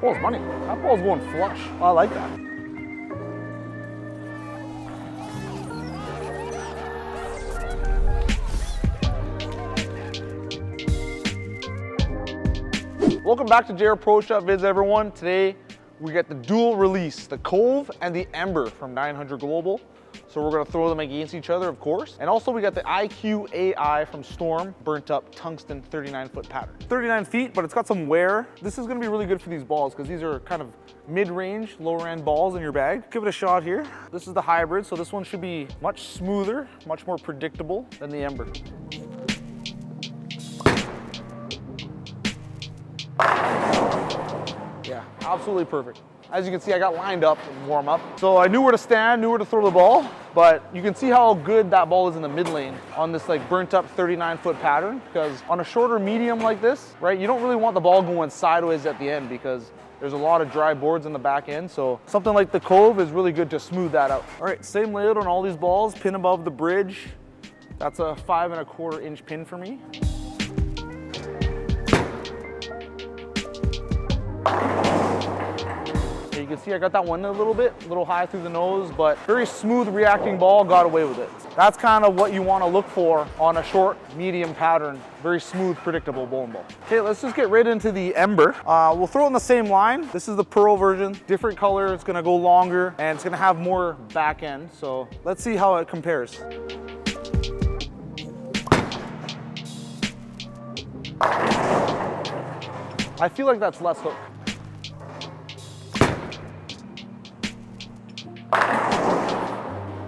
Ball's money. That ball's going flush. Oh, I like that. Welcome back to JR Pro Shop Vids, everyone. Today we got the dual release, the Cove and the Ember from 900 Global. So we're gonna throw them against each other, of course. And also we got the IQ AI from Storm, burnt up tungsten 39-foot pattern. 39 feet, but it's got some wear. This is gonna be really good for these balls because these are kind of mid-range, lower-end balls in your bag. Give it a shot here. This is the hybrid, so this one should be much smoother, much more predictable than the Ember. Yeah, absolutely perfect. As you can see, I got lined up and warm up. So I knew where to stand, knew where to throw the ball, but you can see how good that ball is in the mid lane on this like burnt up 39-foot pattern, because on a shorter medium like this, right, you don't really want the ball going sideways at the end because there's a lot of dry boards in the back end. So something like the Cove is really good to smooth that out. All right, same layout on all these balls, pin above the bridge. That's a 5¼ inch pin for me. You can see I got that one a little high through the nose, but very smooth reacting ball, got away with it. That's kind of what you want to look for on a short, medium pattern. Very smooth, predictable bowling ball. Okay, let's just get right into the Ember. We'll throw it in the same line. This is the pearl version, different color. It's gonna go longer and it's gonna have more back end. So let's see how it compares. I feel like that's less hook.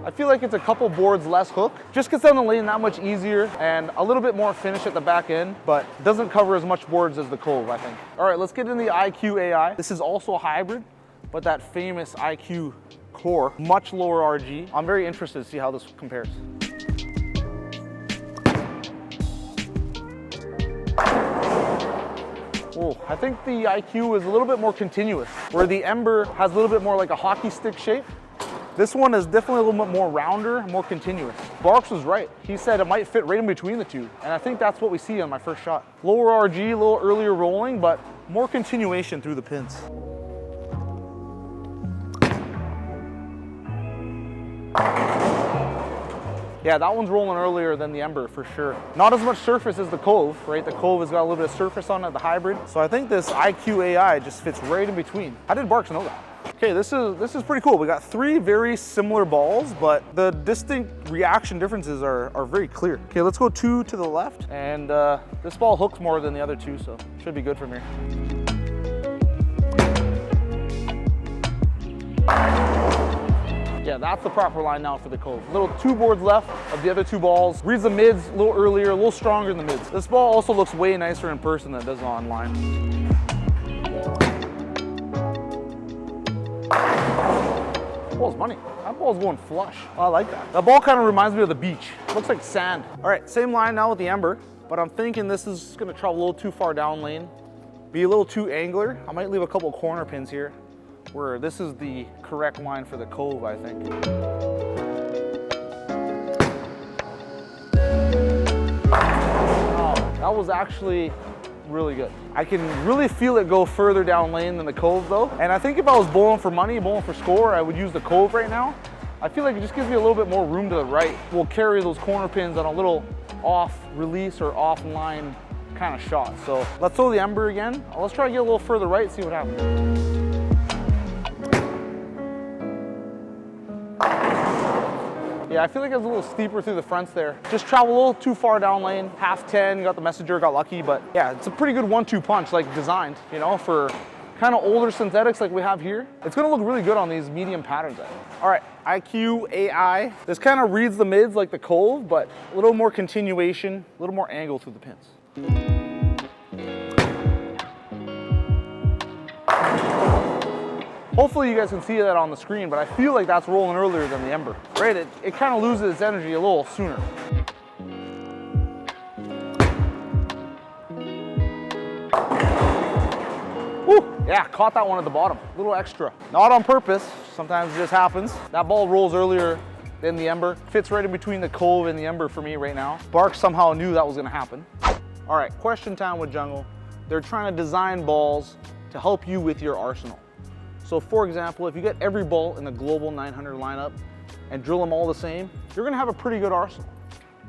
I feel like it's a couple boards less hook. Just gets down the lane that much easier and a little bit more finish at the back end, but doesn't cover as much boards as the Cove, I think. All right, let's get into the IQ AI. This is also a hybrid, but that famous IQ core, much lower RG. I'm very interested to see how this compares. Oh, I think the IQ is a little bit more continuous, where the Ember has a little bit more like a hockey stick shape. This one is definitely a little bit more rounder, more continuous. Barks was right. He said it might fit right in between the two. And I think that's what we see on my first shot. Lower RG, a little earlier rolling, but more continuation through the pins. Yeah, that one's rolling earlier than the Ember for sure. Not as much surface as the Cove, right? The Cove has got a little bit of surface on it, the hybrid. So I think this IQ AI just fits right in between. How did Barks know that? Okay, this is pretty cool. We got three very similar balls, but the distinct reaction differences are very clear. Okay, let's go two to the left. And this ball hooks more than the other two, so should be good from here. Yeah, that's the proper line now for the Cove. Little two boards left of the other two balls. Reads the mids a little earlier, a little stronger in the mids. This ball also looks way nicer in person than it does online. Ball's money. That ball's going flush. Oh, I like that. That ball kind of reminds me of the beach. Looks like sand. All right, same line now with the Ember, but I'm thinking this is gonna travel a little too far down lane, be a little too angular. I might leave a couple corner pins here, where this is the correct line for the Cove, I think. Oh, that was actually really good. I can really feel it go further down lane than the Cove though. And I think if I was bowling for money, bowling for score, I would use the Cove right now. I feel like it just gives me a little bit more room to the right. We'll carry those corner pins on a little off release or off line kind of shot. So let's throw the Ember again. Let's try to get a little further right, see what happens. Yeah, I feel like it was a little steeper through the fronts there. Just travel a little too far down lane, half 10, got the messenger, got lucky, but yeah, it's a pretty good 1-2 punch, like designed, you know, for kind of older synthetics like we have here. It's gonna look really good on these medium patterns, I think. All right, IQ AI. This kind of reads the mids like the Cove, but a little more continuation, a little more angle through the pins. Hopefully you guys can see that on the screen, but I feel like that's rolling earlier than the Ember. Right, it kind of loses its energy a little sooner. Woo, yeah, caught that one at the bottom. A little extra. Not on purpose, sometimes it just happens. That ball rolls earlier than the Ember. Fits right in between the Cove and the Ember for me right now. Bark somehow knew that was gonna happen. All right, question time with Jungle. They're trying to design balls to help you with your arsenal. So for example, if you get every ball in the global 900 lineup and drill them all the same, you're gonna have a pretty good arsenal,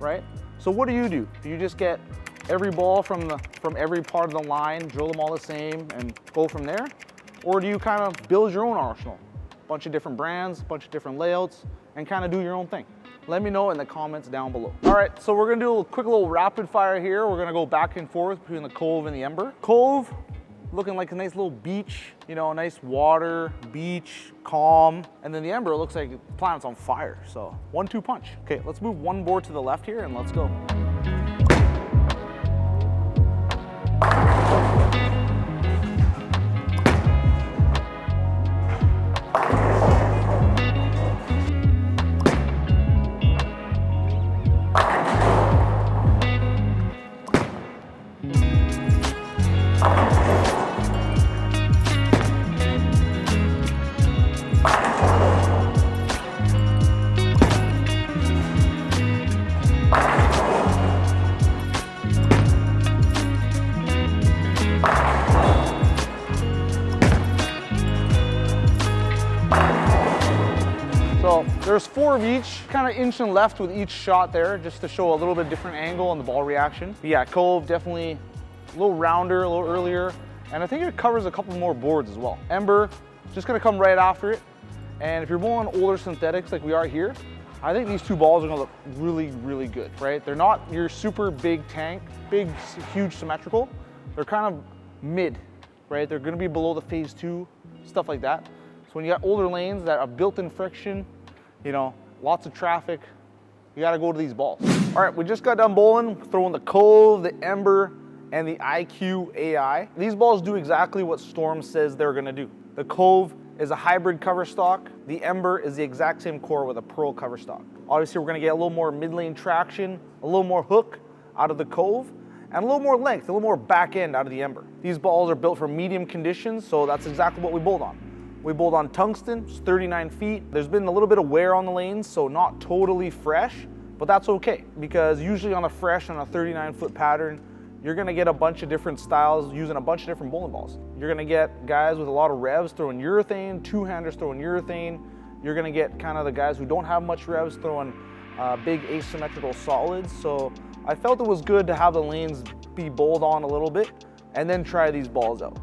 right? So what do? Do you just get every ball from every part of the line, drill them all the same and go from there? Or do you kind of build your own arsenal? A bunch of different brands, a bunch of different layouts, and kind of do your own thing? Let me know in the comments down below. All right, so we're gonna do a quick little rapid fire here. We're gonna go back and forth between the Cove and the Ember. Cove, looking like a nice little beach, you know, nice water, beach, calm. And then the Ember looks like the planet's on fire. So 1-2 punch. Okay, let's move one board to the left here and let's go. So there's 4 of each, kind of inch and left with each shot there, just to show a little bit different angle on the ball reaction. But yeah, Cove definitely a little rounder, a little earlier, and I think it covers a couple more boards as well. Ember, just gonna come right after it. And if you're more on older synthetics like we are here, I think these 2 balls are gonna look really, really good, right? They're not your super big tank, big, huge symmetrical. They're kind of mid, right? They're gonna be below the phase 2, stuff like that. So when you got older lanes that have built-in friction, you know, lots of traffic, you gotta go to these balls. All right, we just got done bowling, throwing the Cove, the Ember, and the IQ AI. These balls do exactly what Storm says they're gonna do. The Cove is a hybrid cover stock. The Ember is the exact same core with a pearl cover stock. Obviously, we're gonna get a little more mid-lane traction, a little more hook out of the Cove, and a little more length, a little more back end out of the Ember. These balls are built for medium conditions, so that's exactly what we bowled on. We bowled on tungsten, it's 39 feet. There's been a little bit of wear on the lanes, so not totally fresh, but that's okay, because usually on a fresh, on a 39-foot pattern, you're gonna get a bunch of different styles using a bunch of different bowling balls. You're gonna get guys with a lot of revs throwing urethane, 2-handers throwing urethane. You're gonna get kind of the guys who don't have much revs throwing big asymmetrical solids. So I felt it was good to have the lanes be bowled on a little bit and then try these balls out.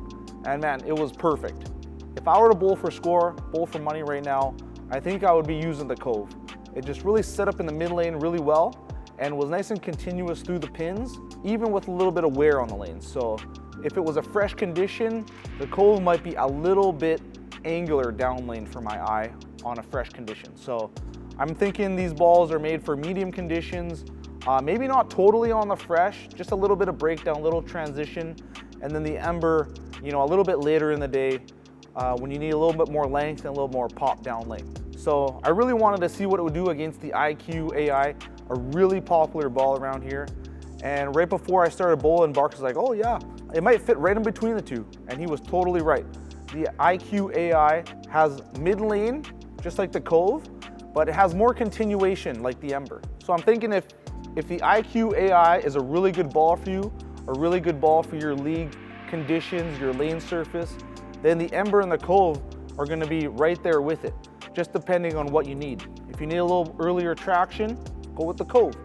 And man, it was perfect. If I were to bowl for score, bowl for money right now, I think I would be using the Cove. It just really set up in the mid lane really well and was nice and continuous through the pins, even with a little bit of wear on the lanes. So if it was a fresh condition, the Cove might be a little bit angular down lane for my eye on a fresh condition. So I'm thinking these balls are made for medium conditions, maybe not totally on the fresh, just a little bit of breakdown, a little transition, and then the Ember, you know, a little bit later in the day, when you need a little bit more length and a little more pop down lane. So I really wanted to see what it would do against the IQ AI, a really popular ball around here. And right before I started bowling, Bark was like, oh yeah, it might fit right in between the two. And he was totally right. The IQ AI has mid lane, just like the Cove, but it has more continuation like the Ember. So I'm thinking if the IQ AI is a really good ball for you, a really good ball for your league conditions, your lane surface, then the Ember and the Cove are gonna be right there with it, just depending on what you need. If you need a little earlier traction, go with the Cove.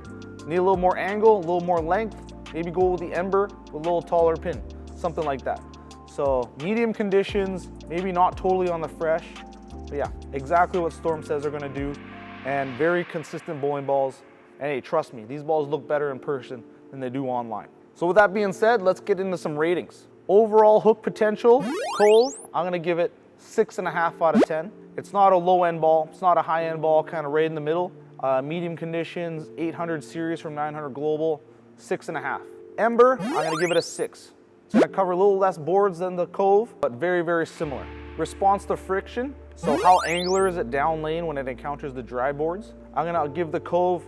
Need a little more angle, a little more length, maybe go with the Ember with a little taller pin, something like that. So medium conditions, maybe not totally on the fresh, but yeah, exactly what Storm says they're gonna do, and very consistent bowling balls. And hey, trust me, these balls look better in person than they do online. So with that being said, let's get into some ratings. Overall hook potential, Cove, I'm gonna give it 6.5 out of 10. It's not a low end ball, it's not a high end ball, kind of right in the middle. Medium conditions, 800 series from 900 global, 6.5. Ember, I'm gonna give it a 6. It's gonna cover a little less boards than the Cove, but very, very similar. Response to friction, so how angular is it down lane when it encounters the dry boards? I'm gonna give the Cove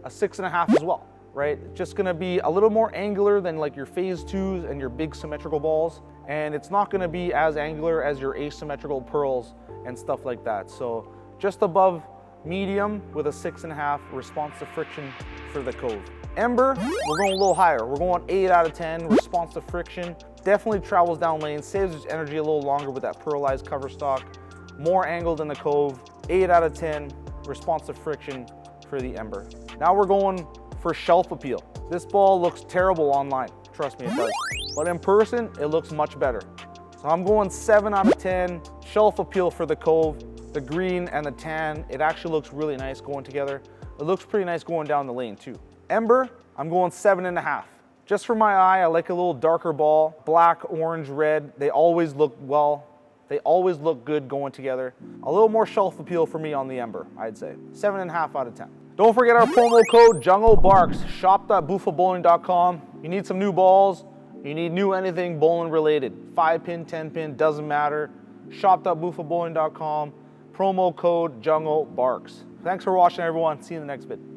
a 6.5 as well, right? It's just gonna be a little more angular than like your phase 2s and your big symmetrical balls, and it's not gonna be as angular as your asymmetrical pearls and stuff like that. So just above medium with a 6.5 response to friction for the Cove. Ember, we're going a little higher. We're going 8 out of 10 response to friction, Definitely travels down lane, saves its energy a little longer with that pearlized cover stock. More angled than the Cove. 8 out of 10 responsive friction for the Ember. Now we're going for shelf appeal. This ball looks terrible online. Trust me, it does. But in person, it looks much better. So I'm going 7 out of 10. Shelf appeal for the Cove. The green and the tan, it actually looks really nice going together. It looks pretty nice going down the lane too. Ember, I'm going 7.5. Just for my eye, I like a little darker ball. Black, orange, red, they always look well. They always look good going together. A little more shelf appeal for me on the Ember, I'd say. 7.5 out of 10. Don't forget our promo code JungleBarks, shop.bufabowling.com. You need some new balls, you need new anything bowling related. 5-pin, 10-pin, doesn't matter. Shop.bufabowling.com, promo code JungleBarks. Thanks for watching, everyone. See you in the next vid.